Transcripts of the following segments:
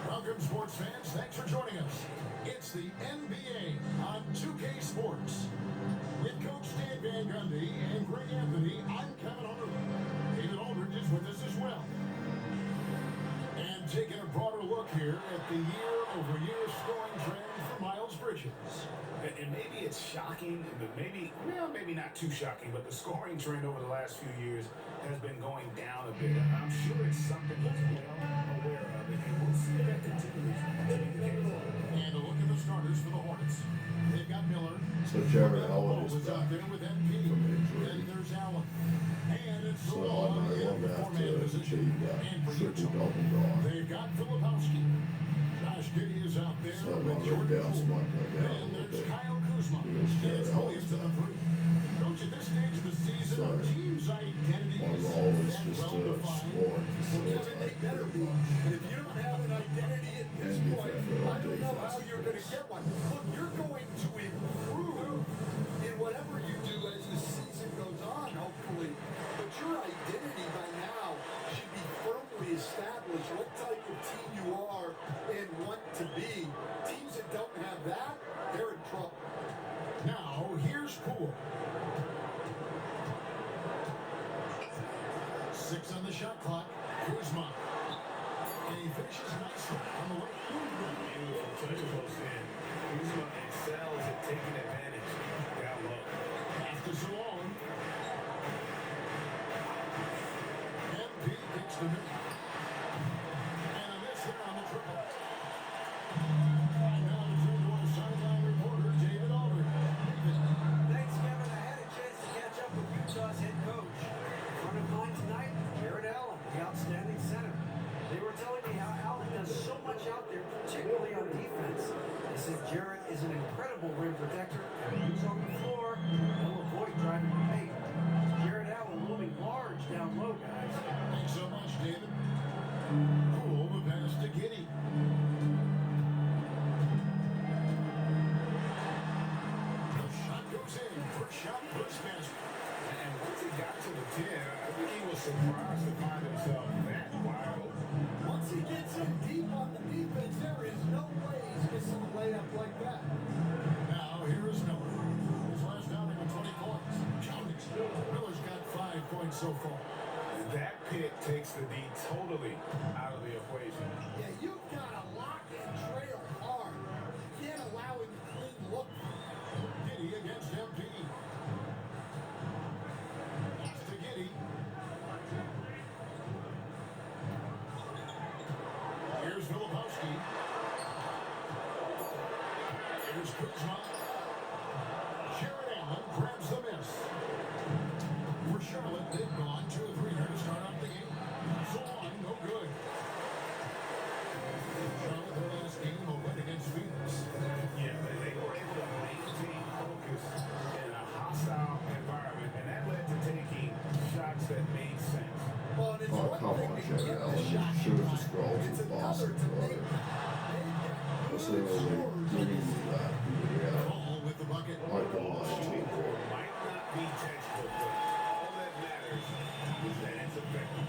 Welcome, sports fans. Thanks for joining us. It's the NBA on 2K Sports. With Coach Stan Van Gundy and Greg Anthony, I'm Kevin Underwood. David Aldridge is with us as well. And taking a broader look here at the year-over-year scoring trend for Miles Bridges. And maybe it's shocking, but maybe not too shocking, but the scoring trend over the last few years has been going down a bit. I'm sure it's something he's well aware of, and we'll see if that continues to be the case. And a look at the starters for the Hornets. They've got Miller. So Jared Allen is out back there with MP. from injury. And there's Allen. And it's So Allen I in won't the have four-man to position. And for triple Utah, double guard. they've got Filipowski. Josh Giddey is out there So with I'm Jordan down Poole. spot right now. And there's Kyle Kuzma. Because And Jared it's Allen's Williams to the three. Coach, at this stage of the season, So, our team's identity my is role is that just to well-defined. score. Well, Kevin, they better be. And if you don't have an identity at this And point, defensive I don't know how defense. you're going to get one. Look, you're going to improve in whatever you do as the season goes on, hopefully. But your identity by now should be firmly established. What type of team you are and want to be. Teams that don't have that, they're in trouble. Now, here's Poole. 6 on the shot clock. Kuzma. And he finishes nicely on the way. Beautiful touch close in. Kuzma excels at taking advantage down low. After so long. MP gets the middle. And a miss there on the triple. And now to turn to our sideline reporter, David Aldridge. Thanks, Kevin. I had a chance to catch up with Utah's head coach. Front of mine tonight, Jared Allen, the outstanding center. They were telling me how Allen does so much out there, particularly on defense. They said Jared is an incredible rim protector, and when he's on the floor, he'll avoid driving the paint. Jared Allen moving large down low, guys. Thanks so much, David. Poole the pass to Giddey. The shot goes in. First shot puts basket. And once he got to the 10, I think he was surprised to find himself that wide open. Once he gets in deep on the defense, there is no way he's missing a layup like that. Now, here is Miller. His last outing with 20 points. Counting. Miller's got 5 points so far. That pick takes the D totally out of the equation. Yeah, you've got to lock and trail hard. You can't allow him to clean look. Giddey against MP. Pass to Giddey. Here's Filipowski. Here's Kuzma. Jared Allen grabs the miss. For Charlotte, they've gone 2 of 3 here to start off the game. So on, no good. Charlotte, their last game, a win against Phoenix. Yeah, they were able to maintain focus in a hostile environment, and that led to taking shots that made sense. Well, and it's Oh, one come thing on, to Jared get the Allen. shot Should have right. just rolled It's to the another Boston to make Glory. Let's say good they scores. giving you that. Yeah. Ball with the bucket. Michael Knight. Might not be textbook, but all that matters is that it's effective.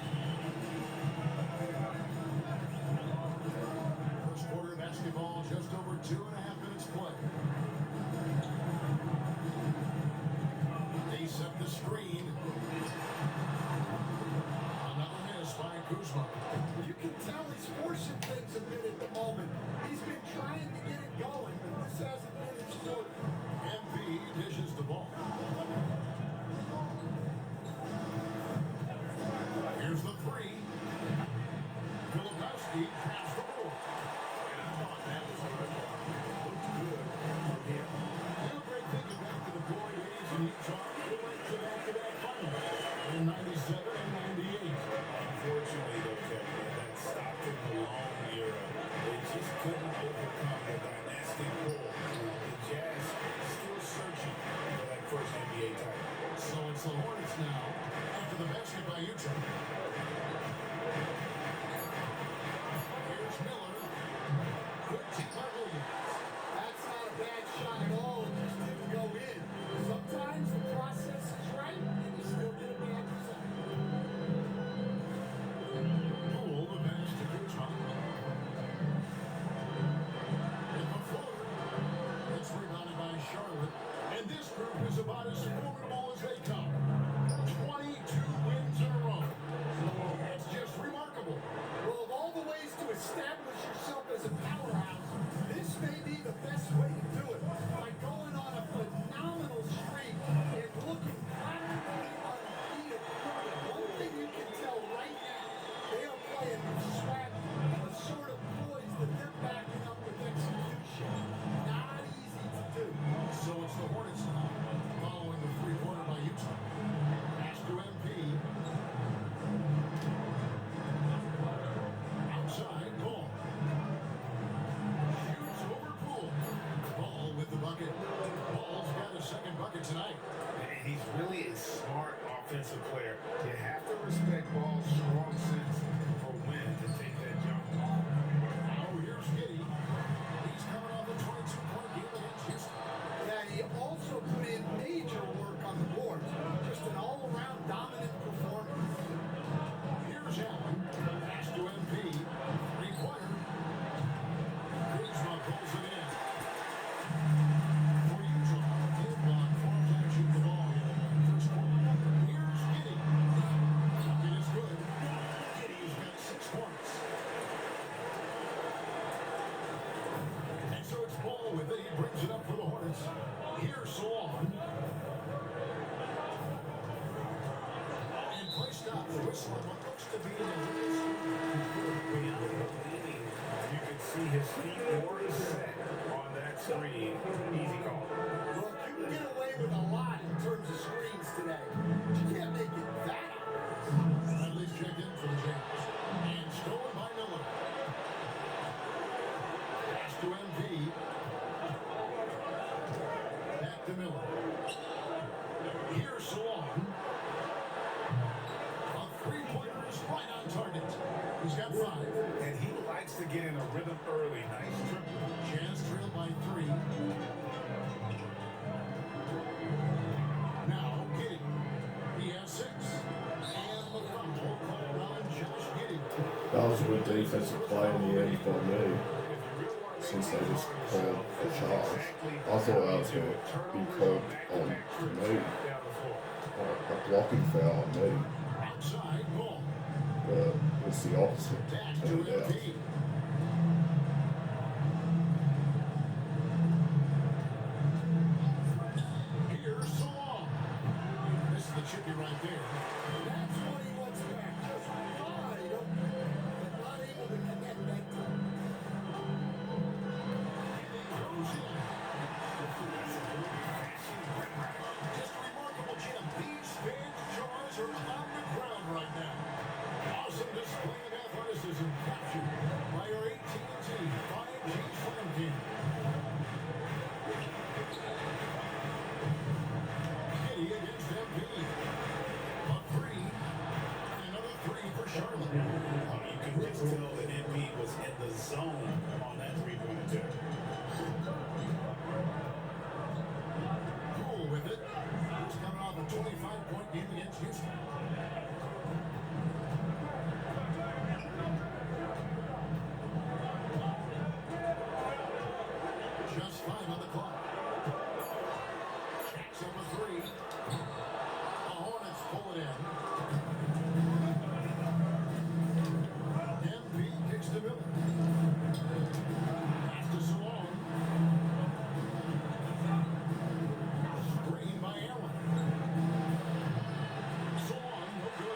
First quarter basketball, just over 2.5 minutes play. They set the screen. Another miss by Kuzma. You can tell he's forcing things a bit at the moment. He's been trying to get it going, but this hasn't been his forte. MP dishes the ball. NBA title. So it's the Hornets now after the basket by Utah. Here's Miller. Good tip by Williams. That's not a bad shot at all. It just didn't go in. Sometimes the process is right and you still get a bad result. Poole, the pass to Kuzma. And the floater. It's rebounded by Charlotte. And this group is about as formidable as they come. 22 wins in a row. It's just remarkable. Well, of all the ways to establish yourself as a powerhouse, this may be the best way to do it. By going on a phenomenal streak and looking practically unbeatable. One thing you can tell right now, they are playing with swagger, a sort of poise that they're backing up with execution. Not easy to do. So it's the Hornets now, following the three-pointer by Utah. Pass to MP. Outside, Ball. Shoots over Poole. Ball with the bucket. Ball's got a second bucket tonight. And he's really a smart offensive player. You have to respect Ball's strong sense for when to take that jump. Now here's Giddey. He's coming off a 22-point game against Houston. Yeah, he also put in major work on the boards. Just an all-around dominant performance. Here's Allen. Pass to MP. Three-pointer. Kuzma pulls it in. For Utah, they've gone 4 times shooting the ball in the first quarter. Here's Giddey. Bucket is good. Giddey's got 6 points. And so it's Ball with it. He brings it up for the Hornets. Here's Solon. And play stops. Whistling what looks to be an You can see his feet more set on that screen. Easy call. Look, you can get away with a lot in terms of screens today. But you can't make it that obvious. Bradley's checked in for the Jazz. And stolen by Miller. Pass to MP. Back to Miller. Here's Solon. A three-pointer is right on target. He's got 5. And he likes to get in a rhythm early. Nice triple. Jazz trail by 3. Now Giddey. He has 6. And the foul called on Josh Giddey. That was a good defensive play in the end for me, since they just called a charge. I thought that was going to be called on me, a blocking foul on me, Outside Ball. but it's the opposite. Back to Turned out. MP. Here's Solon. This is the chippy right there. That's what he wants back. Just wide open, but not able to connect that time. Goes in. Just a remarkable jam. These fans' jaws are on the ground right now. Awesome display of athleticism captured by our AT&T 5G Slam team. Giddey against MP. A 3. Another 3 for Charlotte. You can just tell that Embiid was in the zone on that three-point attempt. Poole with it. He's coming off a 25-point game against Houston. Just 5 on the clock. Jacks up a 3. The Hornets pull it in. MP kicks to Miller. Pass to Solon. Screen by Allen. Solon, no good.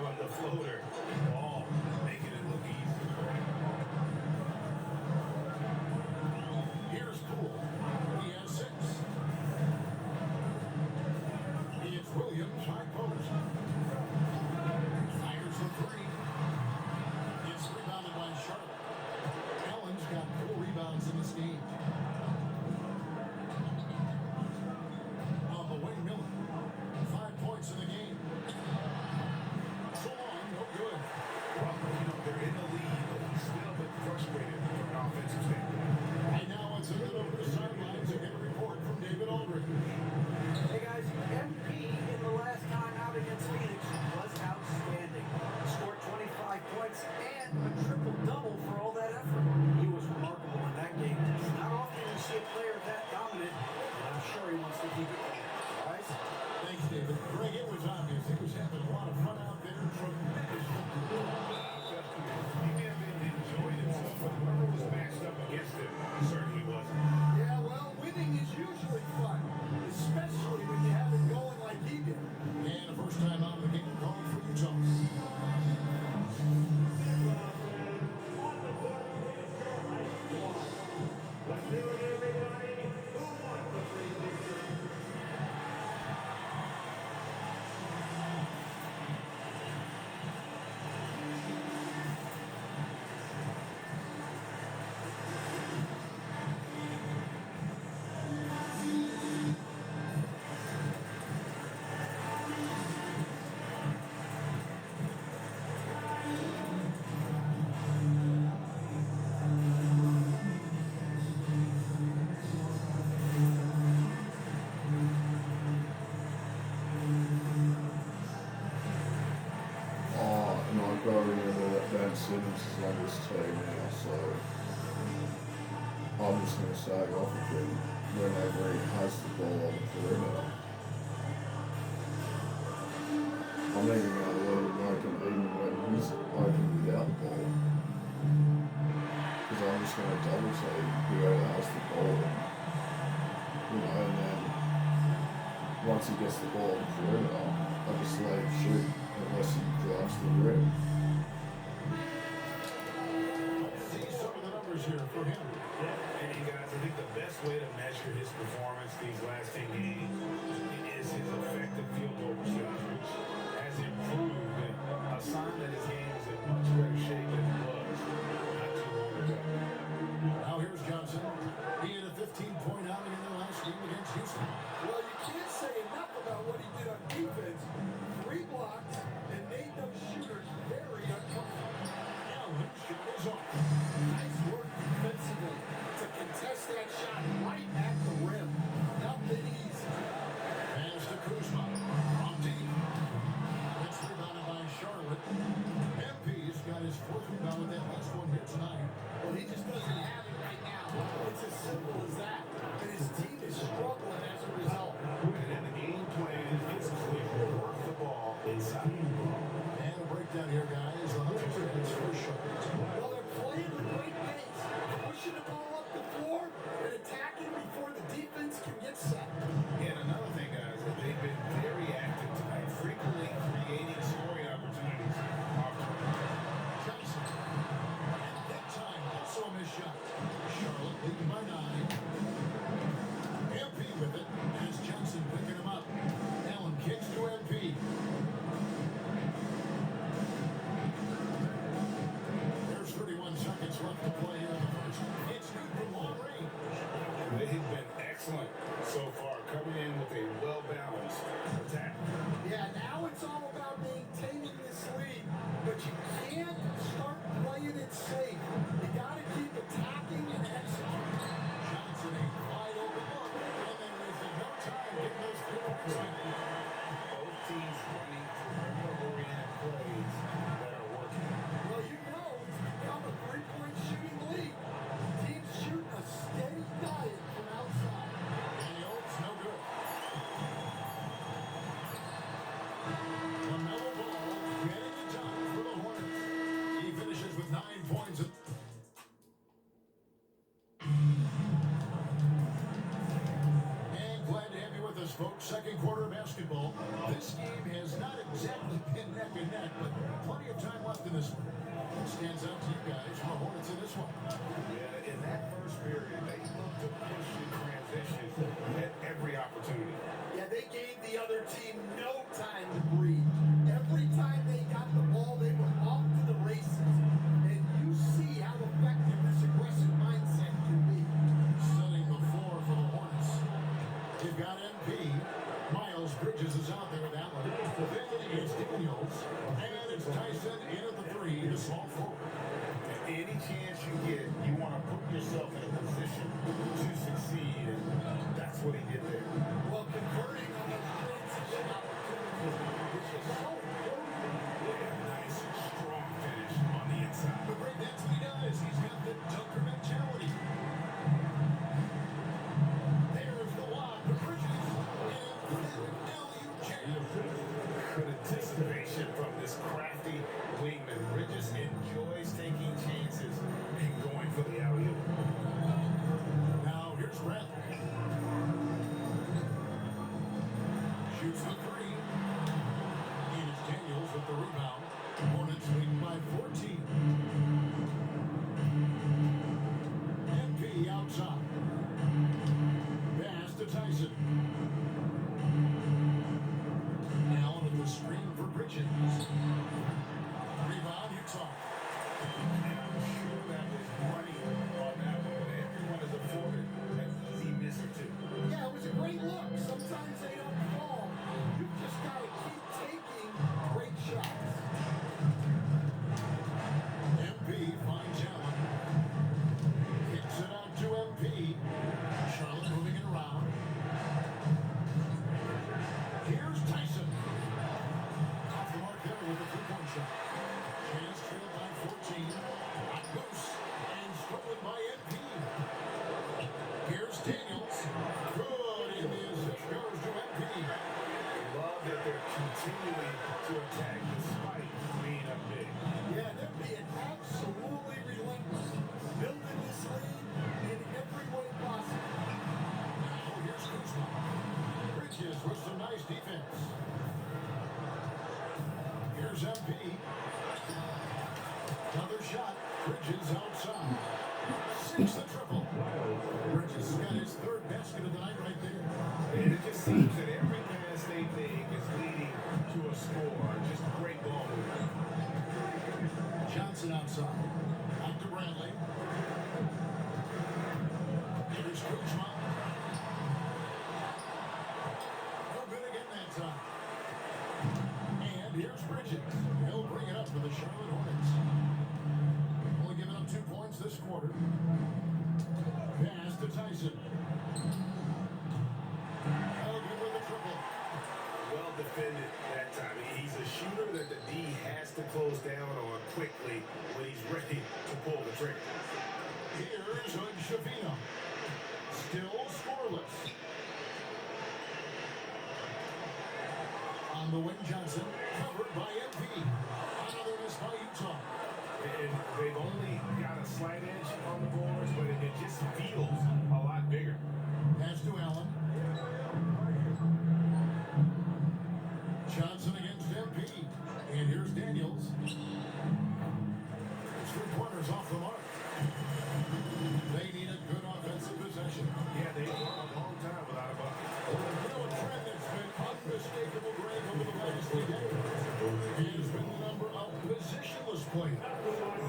from the floater. Ball making it look easy. Here's Poole. He has 6. It's Williams, high post. Fires the 3. It's rebounded by Charlotte. Allen's got 4 rebounds in this game. On the way, Miller. 5 points in the game. So long, no good. Well, they're in the lead, but he's still a bit frustrated from an offensive standpoint. And now it's a bit over the sidelines to get a report from David Aldridge. Hey guys, MP in the last time out against Phoenix was outstanding. Scored 25 points and a triple-double for all that effort. He was remarkable in that game. It's not often you see a player that dominant, and I'm sure he wants to keep it going. Guys? Thanks, David. Greg, it was obvious. He was having a lot of fun out there. Tremendous football. He may have been enjoying himself, but whoever was matched up against him certainly wasn't. Yeah, well, winning is usually fun, especially when you have it going like he did. And the first time out of the game called for Utah. And I've got to remember that Ben Simmons is on this team now, so I'm just going to sag off of him whenever he has the ball on the perimeter. I'm even going to let him work him even when he's open without the ball. Because I'm just going to double team whoever has the ball. And then once he gets the ball on the perimeter, I just let him shoot unless he drives the rim. See some of the numbers here for him. And you guys, I think the best way to measure his performance these last 10 games is his effective field goal percentage, which has improved, and a sign that his game is in much better shape than it was not too long ago. Now here's Johnson. He had a 15-point outing in their last game against Houston. Well, you can't say enough about what he did on defense. 3 blocks and made those shooters very uncomfortable. Allen is off. Nice work defensively to contest that shot right at the rim. Nothing easy. Pass to Kuzma. From deep. It's rebounded by Charlotte. MP's got his 4th rebound with that last one here tonight. Well, he just doesn't have it right now. It's as simple as that. And his team is struggling as a result. And then the game plan is clear. Work the ball inside. And a breakdown here, guys. 100 seconds for Charlotte. Well, they're playing with great pace, pushing the ball up the floor and attacking before the defense can get set. And another thing, guys, that they've been second quarter of basketball. This game has not exactly been neck and neck, but plenty of time left in this one. What stands out to you guys from the Hornets in this one? Yeah, in that first period, they looked to push in transition at every opportunity. Yeah, they gave the other team no time to breathe. Every time they got the ball, they were off to the races. And you see how effective this aggressive mindset can be. Setting the floor for the Hornets. You've got MP. Miles Bridges is out there with Allen. Then it's Daniels. And it's Tyson in at the three, the small forward. Any chance you get, you want to put yourself in a position to succeed, and that's what he did there. Well, converting on those transition opportunities, which is so important. Yeah, nice, strong finish on the inside. But right, that's what he does. He's got the dunker mentality. There's the lob to Bridges. And Good anticipation from this crafty wingman. Bridges enjoys taking chances and going for the alley-oop. now here's Bradley. Shoots the three. And it's Daniels with the rebound. Hornets lead by 14. MP outside. Pass to Tyson. Allen with the screen for Bridges. Rebound, Utah. And I'm sure that was money on that one, but everyone is afforded an easy miss or two. Yeah, it was a great look. Sometimes they don't fall. You've just got to keep taking great shots. MP finds Allen. Kicks it out to MP. Charlotte moving it around. Here's Tyson. Off the mark there with a three-point shot. Chance trailed by 14. Out loose and stolen by MP. Here's Daniels. Good in the assist goes to MP. Love that they're continuing to attack despite being up big. Yeah, they're being absolutely relentless. Building this lead in every way possible. Now here's Kuzma. Bridges with some nice defense. Here's MP. Another shot. Bridges outside. Sinks the triple. Bridges has got his third basket of the night right there. And it just seems that every pass they make is leading to a score. Just great ball movement. Johnson outside. Out to Bradley. Here's Kuzma. No good again that time. And here's Bridges. He'll bring it up for the Charlotte Hornets. Only giving up 2 points this quarter. Pass to Tyson. Elgin with a triple. Well defended that time. He's a shooter that the D has to close down on quickly when he's ready to pull the trigger. Here's Shavino. Still scoreless. On the wing, Johnson. Covered by MP. Another miss by Utah. And they've only got a slight edge on the boards, but it just feels a lot bigger. Pass to Allen. Johnson against MP. And here's Daniels. Three-pointers off the mark. They need a good offensive possession. Yeah, they've gone a long time without a bucket. You know, a trend that's been unmistakable, Greg, over the last 3 days has been the number of positionless players.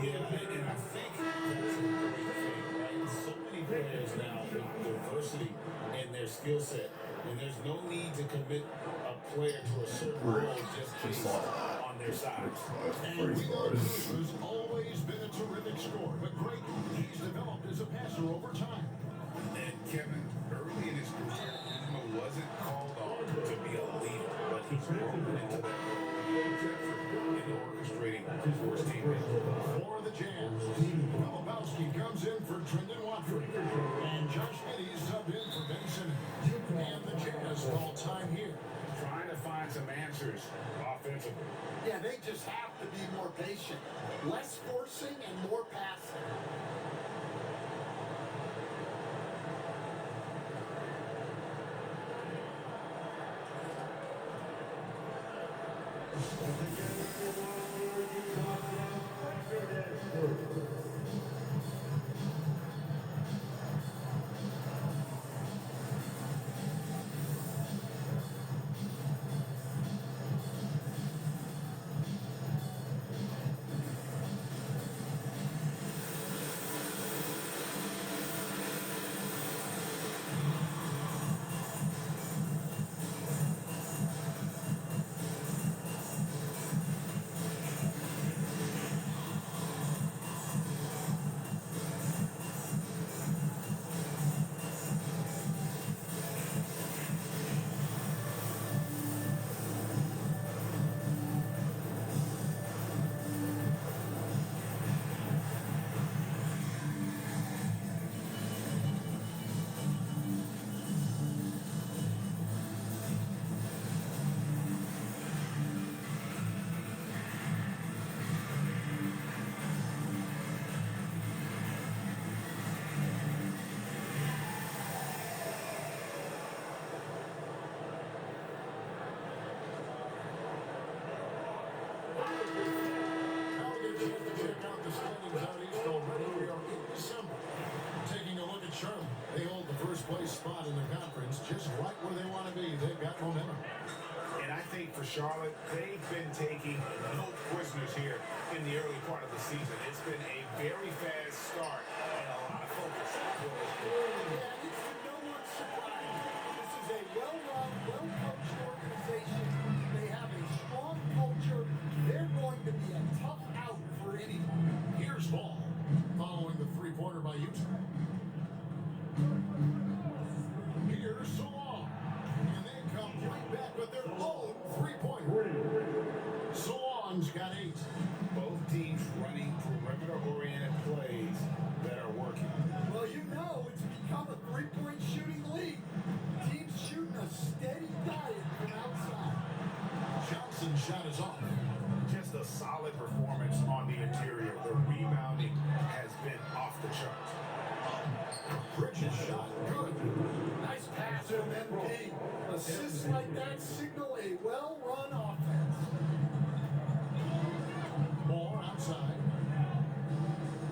Yeah, and I think that's a great thing, right? So many players now with diversity in their skill set, and there's no need to commit a player to a certain role just based on their size. And we know Cruz has always been a terrific scorer, but Greg, he's developed as a passer over time. And Kevin, early in his career, Kuzma wasn't called on to be a leader, but he's grown into that role in orchestrating for his teammates. For the Jazz, Filipowski comes in for Trendon Watford, and Josh Giddey subbed in for Ben Simmons. And the Jazz call time here. Trying to find some answers offensively. Yeah, they just have to be more patient. Less forcing and more passing. Now we get a chance to check out the standings out east already. We are in December. Taking a look at Charlotte. They hold the first place spot in the conference, just right where they want to be. They've got momentum. And I think for Charlotte, they've been taking no prisoners here in the early part of the season. It's been a very fast start and a lot of focus. Yeah, it's to no one's surprise. This is a well-run, well-coached organization. They have a strong culture. They're going to be a tough out for anyone. Here's ball, following the three-pointer by Utah. Here's Solon, and they come right back with their own three-pointer. Solon's got 8. Both teams running perimeter-oriented plays that are working. Well, you know it's become a three-point shooting league. Teams shooting a steady diet from outside. Johnson's shot is off. Just a solid performance on the interior. The rebounding has been off the charts. Bridges shot, good. Nice pass from MP. Assists like that signal a well-run offense. Moore outside.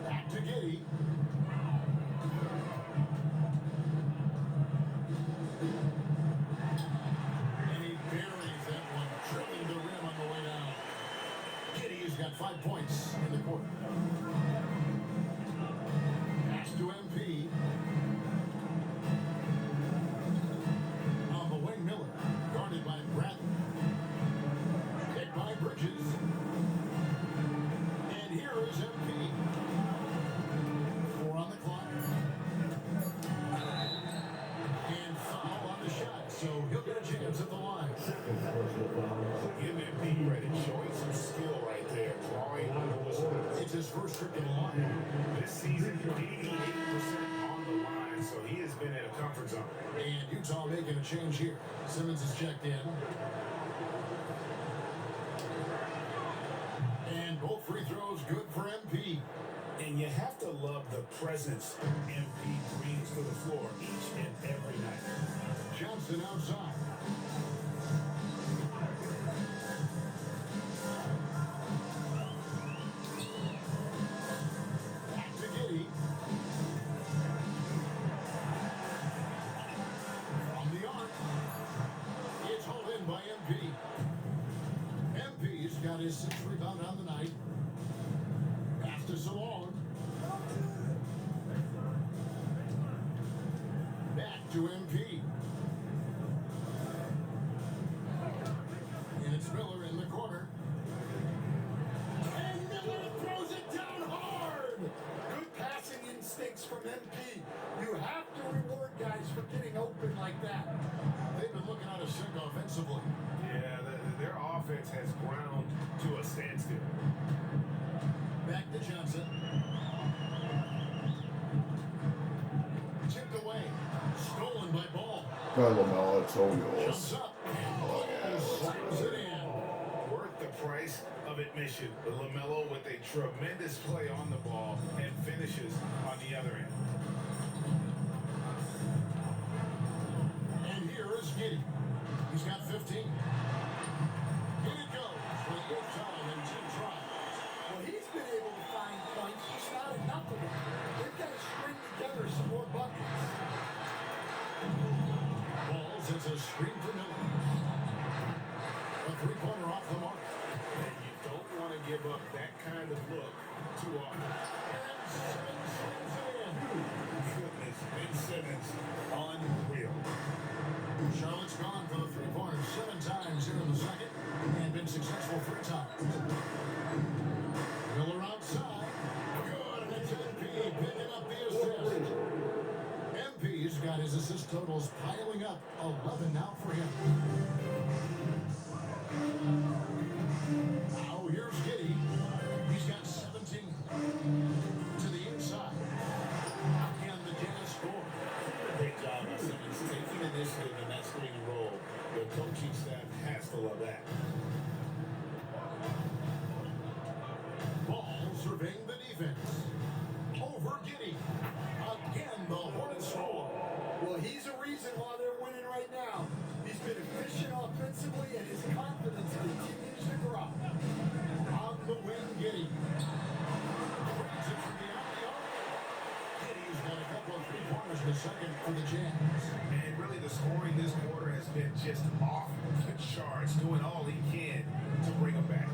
Back to Giddy. And he buries that one, drilling the rim on the way down. Giddy's got 5 points in the quarter. Pass to MP. On the wing, Miller, guarded by Bradley. Picked by Bridges. And here is MP. 4 on the clock. And foul on the shot, so he'll get a chance at the line. Give MP credit, showing some skill right there, drawing on the whistle. It's his first trip to the line. This season, 88% on the line, so he has been in a comfort zone. And Utah making a change here. Simmons is checked in. And both free throws good for MP. And you have to love the presence MP brings to the floor each and every night. Johnson outside. Back to Giddy. From the arc. It's hauled in by MP. MP's got his 6th rebound on the night. Pass to Salon. Back to MP. And it's Miller in the corner. And Miller throws it down hard. Good passing instincts from MP. You have to reward guys for getting open like that. They've been looking out of sync offensively. Yeah, their offense has ground to a standstill. Back to Johnson. Tipped away. Stolen by Ball. Go LaMelo, it's all yours. Jumps up. Oh, yeah. Slams it in. Worth the price of admission. LaMelo with a tremendous play on the ball and finishes on the other end. And here is Giddy. He's got 15. In it goes. give up that kind of look too often. And Simmons slams it in. Goodness, Ben Simmons, unreal. Charlotte's gone for the three-pointers 7 times here in the second and been successful 3 times. Miller outside. Good, and it's MP picking up the assist. MP's got his assist totals piling up. 11 now for him. Now here's Giddey. He's got 17. To the inside. Can the Jazz score? Great job by Simmons taking initiative in that screen and roll. The coaching staff has to love that. Ball surveying the defense. Over Giddey. Again, the Hornets score. Well, he's a reason why they're winning right now. He's been efficient offensively, and his confidence continues to grow. On the wing, Giddey. Brings it from beyond the arc. Giddey's got a couple of three-pointers in the second for the Jazz. And really the scoring this quarter has been just off the charts, doing all he can to bring them back.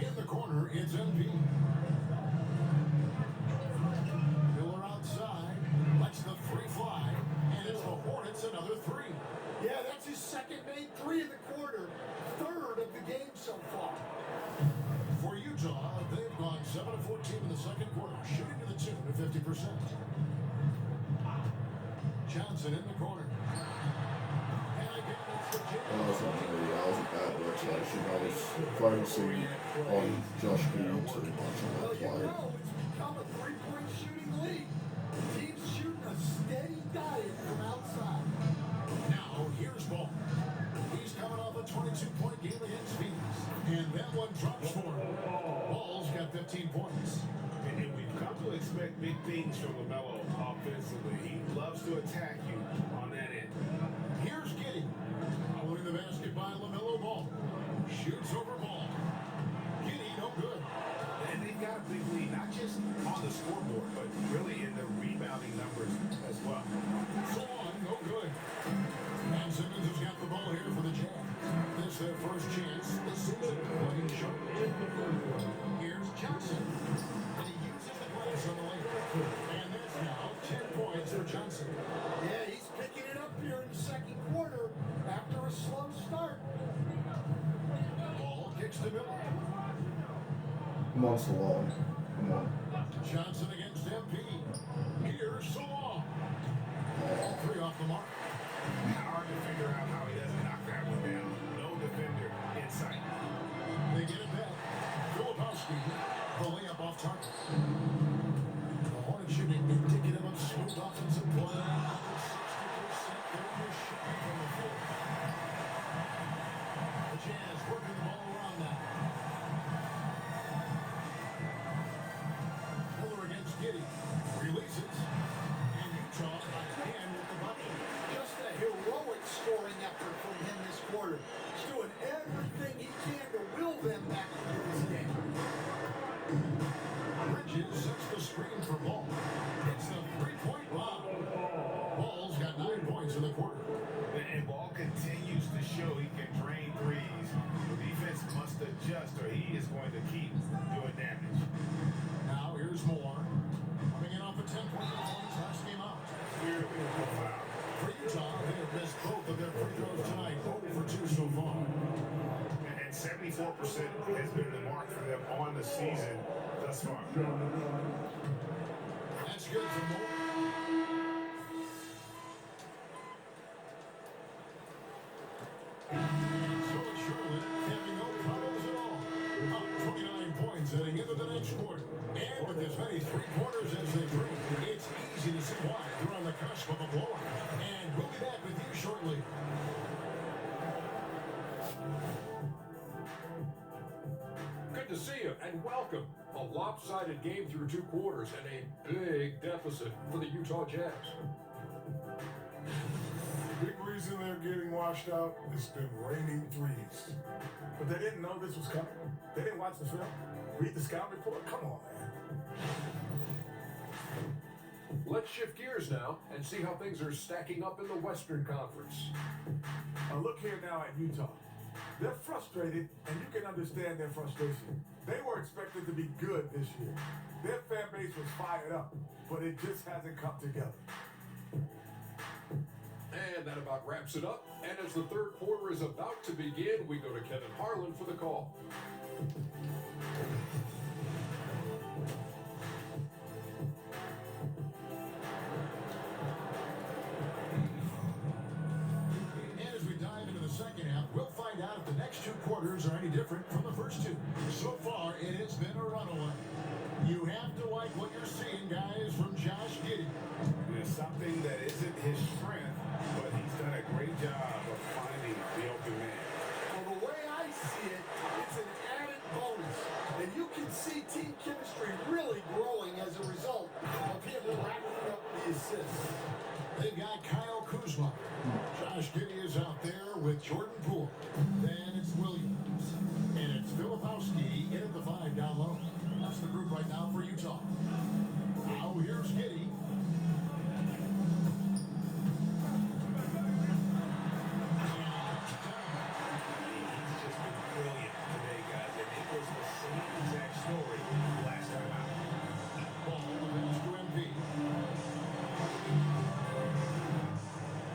In the corner, it's MP. Miller outside. Lets the three fly. And it's the Hornets another 3. Yeah, that's his second made 3 of the quarter, third of the game so far. For Utah, they've gone 7 of 14 in the second quarter, shooting to the tune of 50%. Johnson in the corner. And again, it's the Jazz. That was a bad rotation. I was focusing on Josh Giddey too much on Well, that you play. know it's become a three-point shooting league. Teams shooting a steady diet from outside. Now, here's Ball. He's coming off a 22-point game against Phoenix. And that one drops for him. Ball's got 15 points. And we've come to expect big things from LaMelo offensively. He loves to attack you on that end. Here's Giddey. Following the basket by LaMelo Ball. Shoots over Ball. Giddey, no good. And they've got a big lead, not just on the scoreboard, but really in the rebounding numbers as well. So on, no good. And Simmons has got the ball here for the Jazz. This their first chance this season playing short. Here's Johnson. And he uses the glass on the layup. And that's now 10 points for Johnson. Yeah, he's picking it up here in the second quarter after a slow start. Ball kicks to Miller. Come on, Salon. Come on. Johnson against MP. Here's Salon. All 3 off the mark. Hard to figure out how he doesn't knock that one down. No defender in sight. They get it back. Filipowski. The layup off target. The Hornets shooting indicative of smooth offensive play. 60% they're shooting from the floor. The Jazz working the ball around now. Miller against Giddey. Releases. And Utah again with the bucket. Just a heroic scoring effort from him this quarter. He's doing everything he can to will them back into this game. Bridges sets the screen for Ball. It's the three-point lob. Ball's got 9 points in the quarter. And Ball continues to show he can drain threes. The defense must adjust or he is going to keep doing damage. Now here's Moore. Coming in off a 10-point performance last game out. Clearly a foul. For Utah, they have missed both of their free throws tonight. 0 for 2 so far. And 74% has been the mark for them on the season thus far. That's good for Moore. So Charlotte having no problems at all. Up 29 points heading into the next quarter. And with as many three-quarters as they bring, it's easy to see why they're on the cusp of a blowout. And we'll be back with you shortly. Good to see you and welcome. A lopsided game through 2 quarters and a big deficit for the Utah Jazz. Big reason they're getting washed out is been raining threes. But they didn't know this was coming. They didn't watch the film, read the scout report. Come on, man. Let's shift gears now and see how things are stacking up in the Western Conference. Now look here now at Utah. They're frustrated, and you can understand their frustration. They were expected to be good this year. Their fan base was fired up, but it just hasn't come together. And that about wraps it up. And as the third quarter is about to begin, we go to Kevin Harlan for the call. And as we dive into the second half, we'll find out if the next two quarters are any different from the first two. So far, it has been a runaway. You have to like what you're seeing, guys, from Josh Giddey. There's something that isn't his strength, but he's done a great job of finding the open man. Well, the way I see it, it's an added bonus. And you can see team chemistry really growing as a result of him racking up the assists. They've got Kyle Kuzma. Josh Giddey is out there with Jordan Poole. Then it's Williams. And it's Filipowski in at the 5 down low. That's the group right now for Utah. Now here's Giddey. He's just been brilliant today, guys, and it was the same exact story last time out. Ball pass to MP.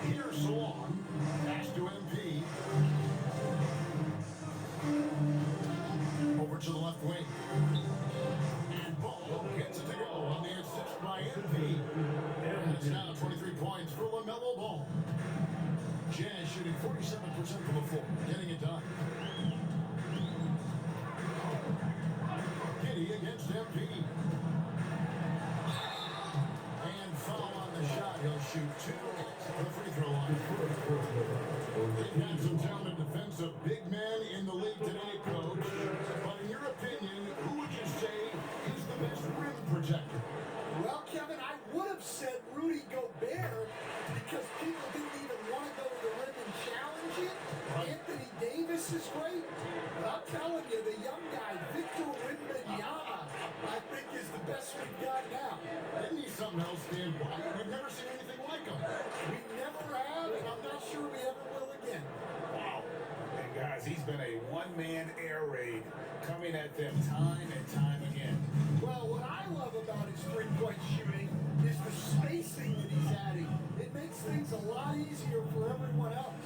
Here's Salon. Pass to MP. Over to the left wing. And Ball gets it to go on the assist by MP. And it's now 23 points for LaMelo Ball. Jazz shooting 47% from the floor, getting it done. Giddey against MP. And foul on the shot. He'll shoot 2 for the free throw line. They've had some talented defensive big men in the league today, Coach. But in your opinion, who would you say is the best rim protector? Well, Kevin, I would have said Rudy Gobert because people didn't even want to go to the rim and challenge it. Anthony Davis is great, but I'm telling you, the young guy, Victor Wembanyama, I think is the best we've got now. Didn't he something else, Dan White? We've never seen anything like him. We never have, and I'm not sure we ever will again. Wow. And guys, he's been a one-man air raid coming at them time and time again. Well, what I love about his three-point shooting is the spacing that he's adding. It makes things a lot easier for everyone else.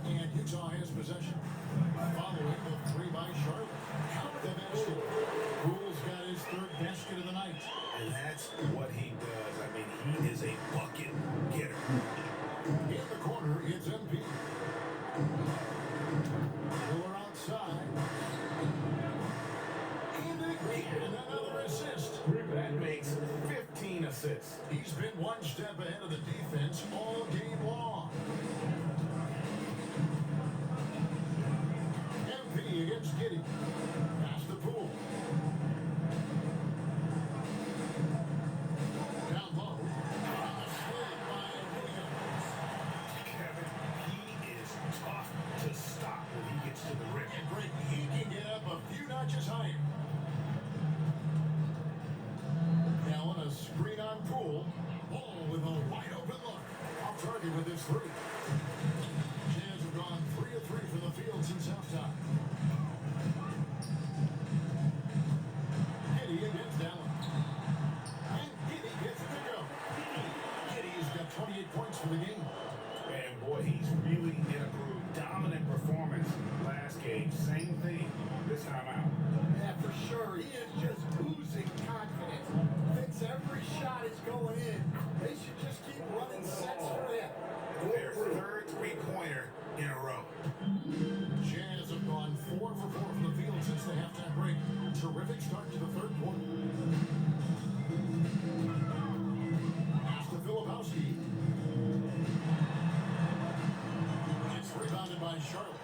And Utah has possession. Following the 3 by Charlotte. Count the basket. Poole's got his third basket of the night. And that's what he does. I mean, he is a bucket getter. In the corner, it's MP. Miller outside. And again, another assist. That makes 15 assists. He's been one step ahead of the defense all game long. MP against Giddey. Pass to Poole. Down low. Slid by Williams. Kevin, he is tough to stop when he gets to the rim. And great, he can get up a few notches higher. Now on a screen on Poole. Ball with a wide open look. Off target with his 3. Jazz have gone 3 of 3 from the field since halftime. Giddey against Allen. And Giddey gets it to go. Giddey's got 28 points for the game. And boy, he's really in a groove. Dominant performance last game. Same thing this time out. Yeah, for sure. He is just oozing confidence. Thinks every shot is going in. They should just keep running sets for him. Their third three-pointer in a row. Jazz have gone 4 for 4 from the field since the halftime break. Terrific start to the third quarter. Pass to Filipowski. It's rebounded by Charlotte.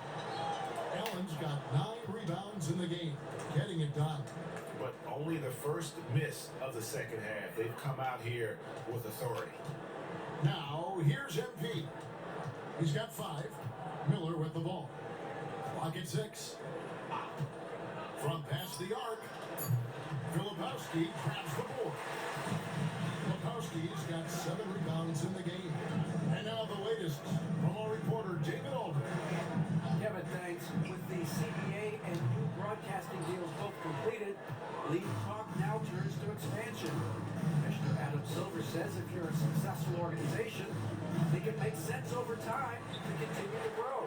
Allen's got 9 rebounds in the game, getting it done. But only the first miss of the second half. They've come out here with authority. Now, here's MP. He's got 5. Miller with the ball. Clock at 6. From past the arc. Filipowski grabs the board. Filipowski's got 7 rebounds in the game. And now the latest from our reporter, David Aldridge. Kevin, thanks. With the says if you're a successful organization, I think it makes sense over time to continue to grow.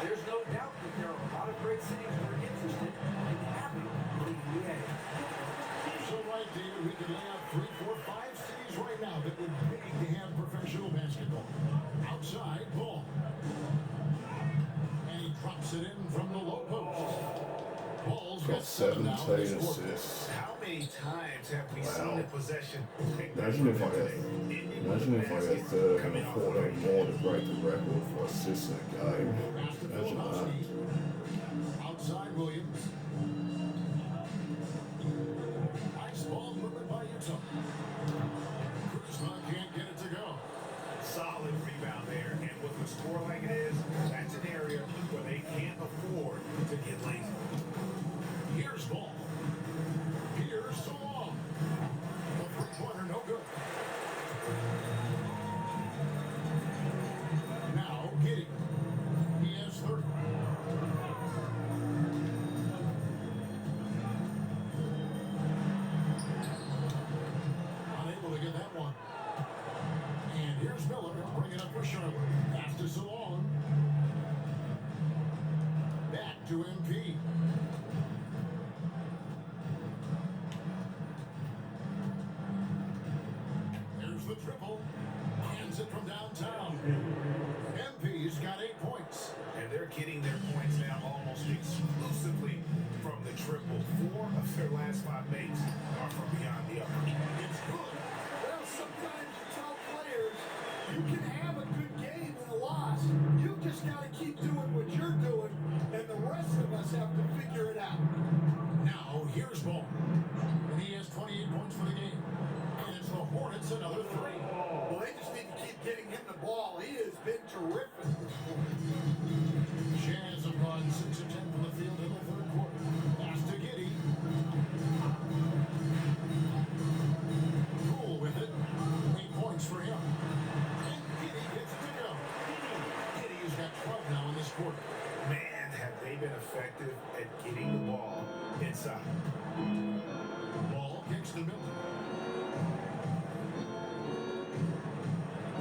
There's no doubt that there are a lot of great cities who are interested in having the NBA. So right, David, we can lay out 3, 4, 5 cities right now that would pay to have professional basketball. Outside, ball. And he drops it in from the low post. Ball's Got 7 now in this 17 quarter. assists. How many times have we Wow. seen a possession? Imagine if I had 13 or 14 more to break the record for assists in a game. Pass to Imagine that. Filipowski. Outside, Williams. Nice ball movement by Utah. Kuzma can't get it to go. Solid rebound there, and with the score like it is, that's an area where they can't afford to get lazy. Here's ball. Here's so long. The three-pointer, no good. Now, Giddey. He has 30. Unable to get that one. And here's Miller. He'll bring it up for Charlotte. Pass to Salon. Back to MP. There's the triple. Hands it from downtown. MP's got 8 points. And they're getting their points now almost exclusively from the triple. 4 of their last 5 makes are from beyond the upper. It's good. Well, sometimes you tell players you can have a good game and a loss. You just got to keep doing what you're doing, and the rest of us have to figure it out. Now, here's Ball. And he has 28 points for the game. And it's the Hornets another 3. Well, they just need to keep getting him the ball. He has been terrific this quarter. Jazz have gone 6 of 10 from the field in the third quarter. Pass to Giddey. Cool with it. 8 points for him. And Giddey gets it to go. Giddey has got 12 now in this quarter. Man, have they been effective at getting the ball inside. Ball kicks to Miller.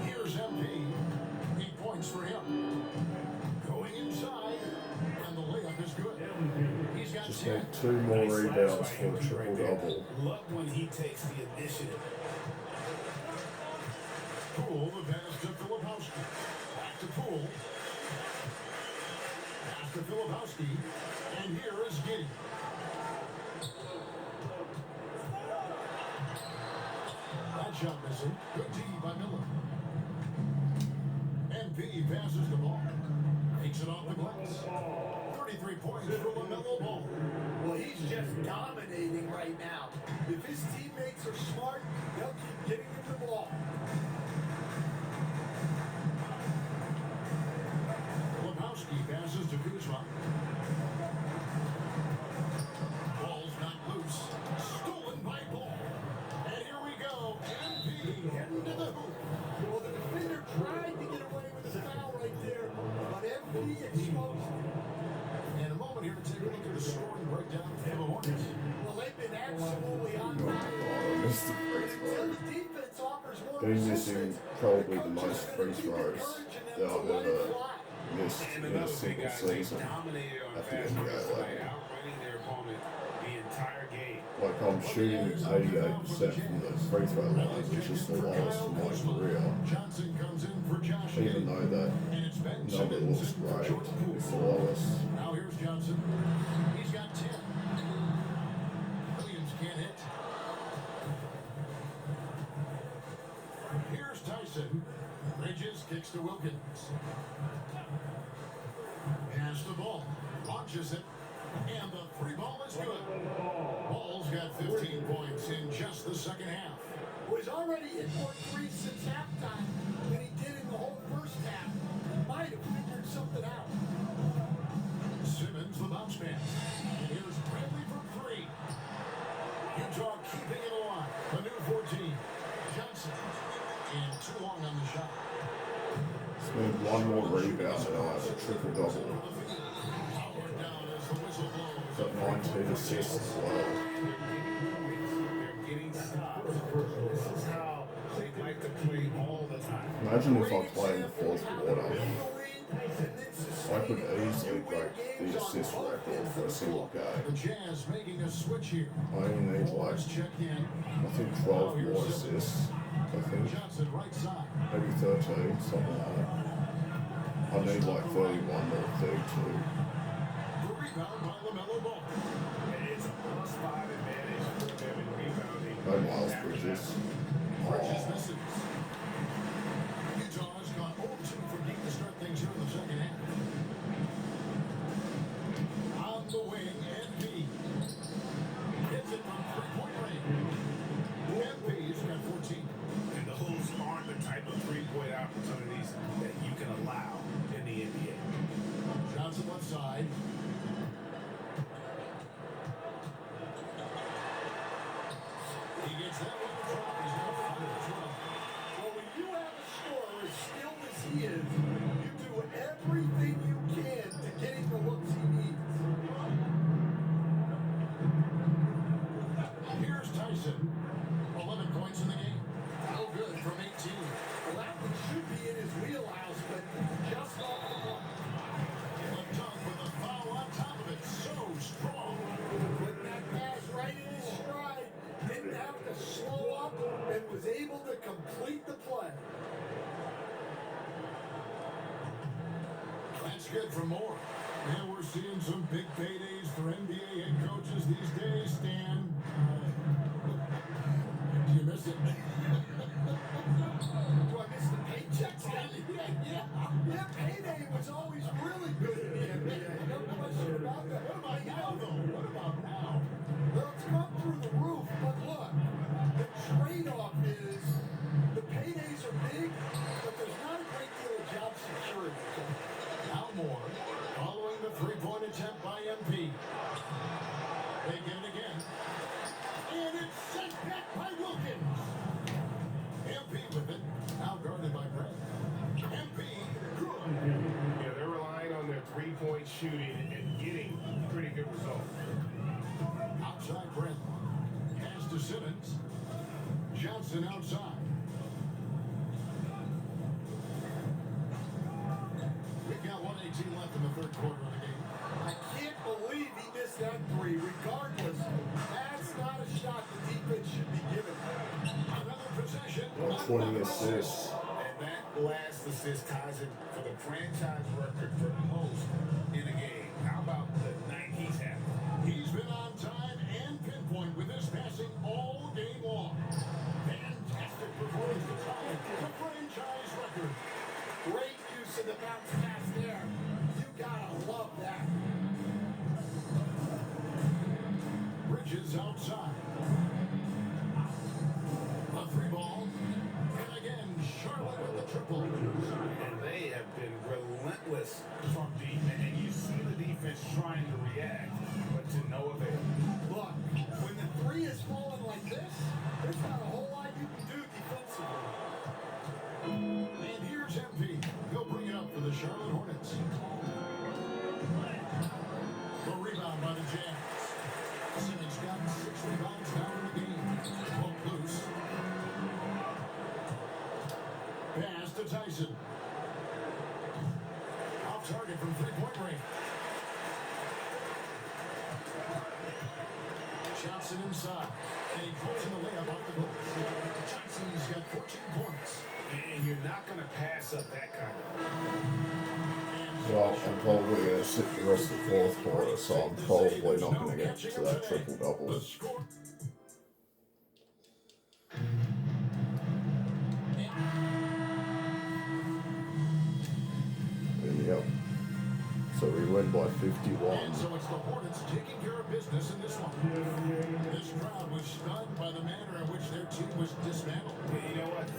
Here's MP. 8 points for him. Going inside, and the layup is good. He's got Just 10. need 2 more Nice rebounds slice by for a Henry triple right there. double. Love when he takes the initiative. Poole, the pass to Filipowski. Back to Poole. Pass to Filipowski. And here is Giddey. That shot missing. Good D by Miller. MP passes the ball. Takes it off the glass. 33 points for LaMelo Ball. Well, he's just dominating right now. If his teammates are smart, they'll keep getting him the ball. Filipowski passes to Kuzma. Ball's not loose. Stolen by Ball. And here we go. MP heading to the hoop. Well, the defender tried to get away with the foul right there, but MP exposed him. In a moment here to take a look at the scoring breakdown for the Hornets. Well, they've been absolutely on Oh my fire. god, I missed the free Until throw. the defense offers more Been missing resistance, probably the the coach most is free gonna keep throws encouraging them that to I've let it ever fly. missed And in a another big single guy, they season. dominated on At the fast NBA breaks by level. outrunning their opponent the entire game. Like I'm shooting 88% from the free throw line, which is the lowest in my career. Johnson comes in for Josh Even Giddey. though that And it's Ben number Simmons looks in for great, Jordan Poole. it's the lowest. Now here's Johnson. He's got 10. Williams can't hit. Here's Tyson. Bridges kicks to Wilkins. Pass the ball. Launches it. And the free ball is good. Ball's got 15 points in just the second half. Well, he's already hit more threes since halftime than he did in the whole first half. He might have figured something out. Simmons the bounce pass. And here's Bradley for 3. Utah keeping it alive. The new 14. Johnson. And too long on the shot. Just need 1 more rebound and I'll have a triple double. Howard down as the whistle blows. Got 19 assists as well. They're getting stops. This is how They like to play all the time. Imagine if I play in the fourth quarter. I could easily break the assist record for a single The game. Jazz making a switch here. I only need like, Morris checked in. I think 12 more assists. I think Johnson right side. maybe 13, something like that. I need like 31 or 32. The rebound by LaMelo Ball. It's a +5 advantage for them in rebounding. No Miles Bridges. Bridges misses. Utah has gone 0-2 from deep to start things here in the second half. On the wing, NB. Hits it from three-point range. NB's got 14. And those aren't the type of three-point opportunities that you can allow in the NBA. Johnson left side. He gets that one drop. He's got 5 as well. Well, when you have a scorer as skilled as he is, you do everything you can to get him the looks he needs. Here's Tyson. 11 points in the game. No good from 18. Well, that one should be in his wheelhouse, but just off the mark. The dunk with a foul on top of it. So strong. Putting that pass right in his stride, didn't have to slow up, and was able to complete the play. That's good for Moore. Yeah, we're seeing some big paydays for NBA head coaches these days, Stan. Do you miss it? Do I miss the paychecks? Yeah, payday was always really good in the NBA. No question about that. What about now, though? What about now? Well, it's come through the roof, but look, the trade-off is the paydays are big, but there's not a great deal of job security. Now Moore, following the three-point attempt by MP. They get it again. And it's sent back by Wilkins. MP with it. Now guarded by Brett. MP, good. Yeah, they're relying on their three-point shooting and getting pretty good results. Outside Brent. Pass to Simmons. Johnson outside. We've got 1:18 left in the third quarter of the game. I can't believe he missed that three. Regardless, that's not a shot the defense should be given. Another possession. 20 assists. And that last assist ties it for the franchise record for most in a game. How about the night he's having? He's been on time and pinpoint with his passing all game long. Fantastic performance to tie the franchise record. Great use of the bounce pass there. You gotta love that. Bridges outside. A three ball. And again, Charlotte with the triple. And they have been relentless from deep. And you see the defense trying to react, but to no avail. Look, when the three is falling like this, there's not a whole lot you can do defensively. And here's MP. He'll bring it up for the Charlotte Hornets. The rebound by the Jazz. Simmons got 6 rebounds now in the game. Pulled loose. Pass to Tyson. Off target from three-point range. Johnson inside. And he puts in the layup off the glass. Johnson's got 14 points. And you're not going to pass up that kind of. Well, I'm probably going to sit the rest of the fourth quarter, so I'm probably not going to get to that triple-double. The score. Yep. So we win by 51. And so it's the Hornets taking care of business in this one. This crowd was stunned by the manner in which their team was dismantled. You know what?